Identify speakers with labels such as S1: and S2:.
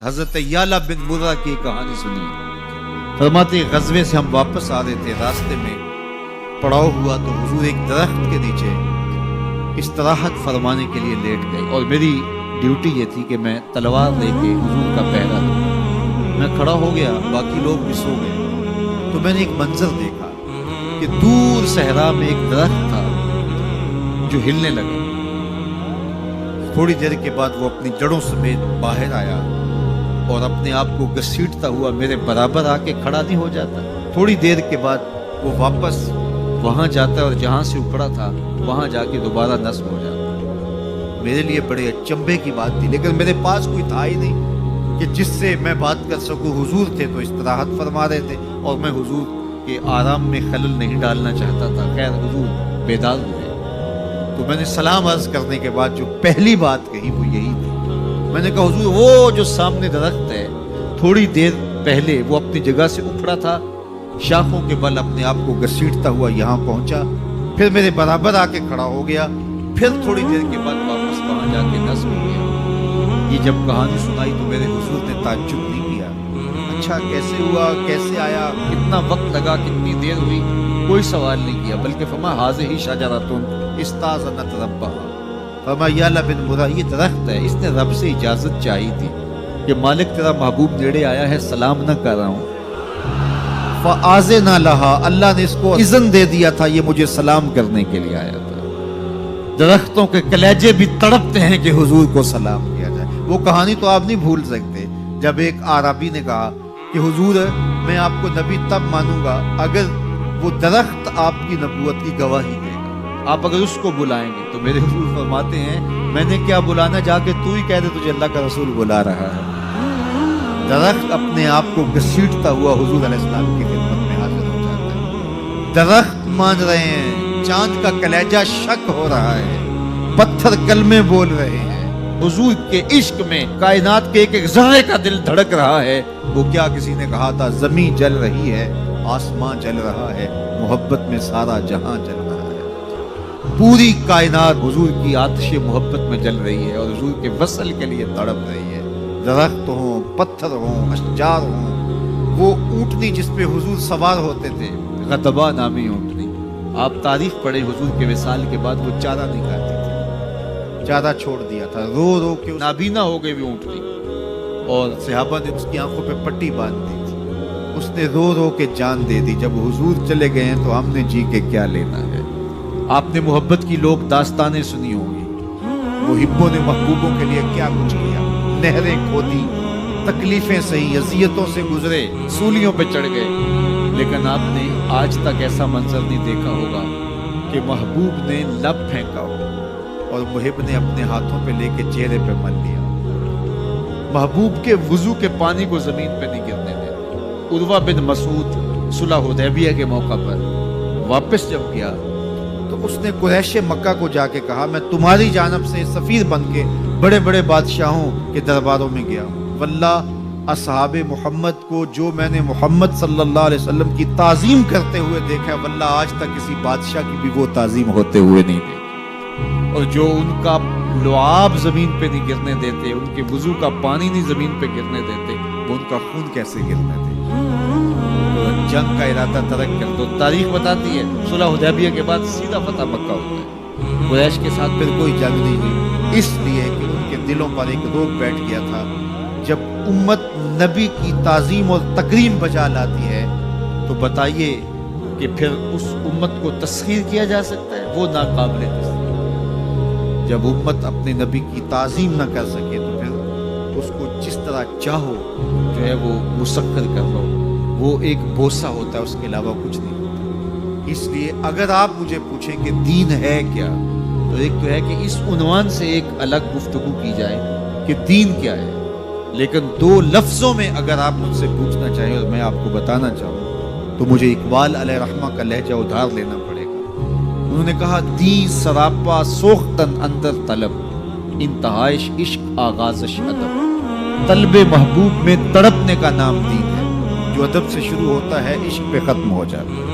S1: حضرت یعلا بن مرہ کی کہانی سنی۔ فرماتے غزوے سے ہم واپس آ رہے تھے، راستے میں پڑاؤ ہوا تو حضور ایک درخت کے نیچے استراحت فرمانے کے لیے لیٹ گئے، اور میری ڈیوٹی یہ تھی کہ میں تلوار لے کے حضور کا پہرا دوں۔ میں کھڑا ہو گیا، باقی لوگ بھی سو گئے، تو میں نے ایک منظر دیکھا کہ دور صحرا میں ایک درخت تھا جو ہلنے لگا۔ تھوڑی دیر کے بعد وہ اپنی جڑوں سمیت باہر آیا اور اپنے آپ کو گھسیٹتا ہوا میرے برابر آ کے کھڑا نہیں ہو جاتا۔ تھوڑی دیر کے بعد وہ واپس وہاں جاتا اور جہاں سے اکھڑا تھا وہاں جا کے دوبارہ نصب ہو جاتا۔ میرے لیے بڑے اچنبے کی بات تھی، لیکن میرے پاس کوئی تھا ہی نہیں کہ جس سے میں بات کر سکوں۔ حضور تھے تو استراحت فرما رہے تھے اور میں حضور کے آرام میں خلل نہیں ڈالنا چاہتا تھا۔ خیر حضور بیدار ہوئے تو میں نے سلام عرض کرنے کے بعد جو پہلی بات کہی وہ یہی تھی۔ میں نے کہا حضور وہ جو سامنے درخت ہے تھوڑی دیر پہلے وہ اپنی جگہ سے اکھڑا تھا، شاخوں کے بل اپنے آپ کو گھسیٹتا ہوا یہاں پہنچا، پھر میرے برابر آ کے کھڑا ہو گیا، پھر تھوڑی دیر کے بعد واپس وہاں جا کے نصب ہو گیا۔ یہ جب کہانی سنائی تو میرے حضور نے تعجب نہیں کیا، اچھا کیسے ہوا، کیسے آیا، کتنا وقت لگا، کتنی دیر ہوئی، کوئی سوال نہیں کیا، بلکہ فرمایا ہاذہ شجرۃ استاذنت ربھا۔ فرمایا یعلا بن مرہ یہ درخت ہے، اس نے رب سے اجازت چاہی تھی کہ مالک تیرا محبوب نیڑے آیا ہے، سلام نہ کر رہا ہوں، فآذن لہا، اللہ نے اس کو اذن دے دیا تھا یہ مجھے سلام کرنے کے لیے آیا تھا۔ درختوں کے کلیجے بھی تڑپتے ہیں کہ حضور کو سلام کیا جائے۔ وہ کہانی تو آپ نہیں بھول سکتے جب ایک عربی نے کہا کہ حضور میں آپ کو نبی تب مانوں گا اگر وہ درخت آپ کی نبوت کی گواہی دے گا، آپ اگر اس کو بلائیں گے تو میرے حضور فرماتے ہیں میں نے کیا بلانا، جا کے تو ہی کہہ دے تجھے اللہ کا رسول بلا رہا ہے۔ درخت اپنے آپ کو گھسیٹتا ہوا حضور علیہ السلام کی خدمت میں حاضر ہو جاتا ہے۔ درخت مان رہے ہیں، چاند کا کلیجہ شک ہو رہا ہے، پتھر کلمے بول رہے ہیں، حضور کے عشق میں کائنات کے ایک ایک ذرے کا دل دھڑک رہا ہے۔ وہ کیا کسی نے کہا تھا زمین جل رہی ہے، آسمان جل رہا ہے، محبت میں سارا جہاں جل رہا ہے۔ پوری کائنات حضور کی آتش محبت میں جل رہی ہے اور حضور کے وصل کے لیے تڑپ رہی ہے۔ درخت ہوں، پتھر ہوں، اشجار ہوں، وہ اونٹنی جس پہ حضور سوار ہوتے تھے، غضبہ نامی اونٹنی، آپ تاریخ پڑھیں حضور کے وصال کے بعد وہ چارہ نہیں کھاتی تھی، چارہ چھوڑ دیا تھا، رو رو کے نابینا ہو گئی وہ اونٹنی، اور صحابہ نے اس کی آنکھوں پہ پٹی باندھ دی تھی، اس نے رو رو کے جان دے دی۔ جب حضور چلے گئے ہیں تو ہم نے جی کے کیا لینا ہے۔ آپ نے محبت کی لوگ داستانیں سنی ہوں گی، محبوں نے محبوبوں کے لیے کیا کچھ کیا، نہریں کھودی، تکلیفیں سہی، اذیتوں سے گزرے، سولیوں پہ چڑھ گئے، لیکن آپ نے آج تک ایسا منظر نہیں دیکھا ہوگا کہ محبوب نے لب پھینکا ہو اور محب نے اپنے ہاتھوں پہ لے کے چہرے پہ مل لیا۔ محبوب کے وضو کے پانی کو زمین پہ نہیں گرنے دیتے۔ عروہ بن مسعود صلح حدیبیہ کے موقع پر واپس جب گیا تو اس نے قریش مکہ کو جا کے کہا میں تمہاری جانب سے سفیر بن کے بڑے بڑے بادشاہوں کے درباروں میں گیا ہوں، واللہ اصحاب محمد کو جو میں نے محمد صلی اللہ علیہ وسلم کی تعظیم کرتے ہوئے دیکھا، واللہ آج تک کسی بادشاہ کی بھی وہ تعظیم ہوتے ہوئے نہیں دیکھی، اور جو ان کا لعاب زمین پہ نہیں گرنے دیتے، ان کے وضو کا پانی نہیں زمین پہ گرنے دیتے، وہ ان کا خون کیسے گرنے دیتے۔ جنگ کا ارادہ ترک کر دو، تاریخ بتاتی ہے صلح حدیبیہ کے بعد سیدھا فتح مکہ ہوتا ہے، قریش کے ساتھ پھر کوئی جنگ نہیں ہوئی، اس لیے کہ ان کے دلوں پر ایک روگ بیٹھ گیا تھا۔ جب امت نبی کی تعظیم اور تکریم بجا لاتی ہے تو بتائیے کہ پھر اس امت کو تسخیر کیا جا سکتا ہے؟ وہ ناقابل تسخیر۔ جب امت اپنے نبی کی تعظیم نہ کر سکے تو پھر اس کو جس طرح چاہو جو ہے وہ مسخر کر لو، وہ ایک بوسہ ہوتا ہے، اس کے علاوہ کچھ نہیں ہوتا۔ اس لیے اگر آپ مجھے پوچھیں کہ دین ہے کیا، تو ایک تو ہے کہ اس عنوان سے ایک الگ گفتگو کی جائے کہ دین کیا ہے، لیکن دو لفظوں میں اگر آپ مجھ سے پوچھنا چاہیں اور میں آپ کو بتانا چاہوں تو مجھے اقبال علیہ رحمہ کا لہجہ ادھار لینا پڑے گا۔ انہوں نے کہا دین سراپا سوختن اندر طلب، انتہائش عشق آغازش ادب۔ طلب محبوب میں تڑپنے کا نام دین ہے، جو ادب سے شروع ہوتا ہے عشق پہ ختم ہو جاتا ہے۔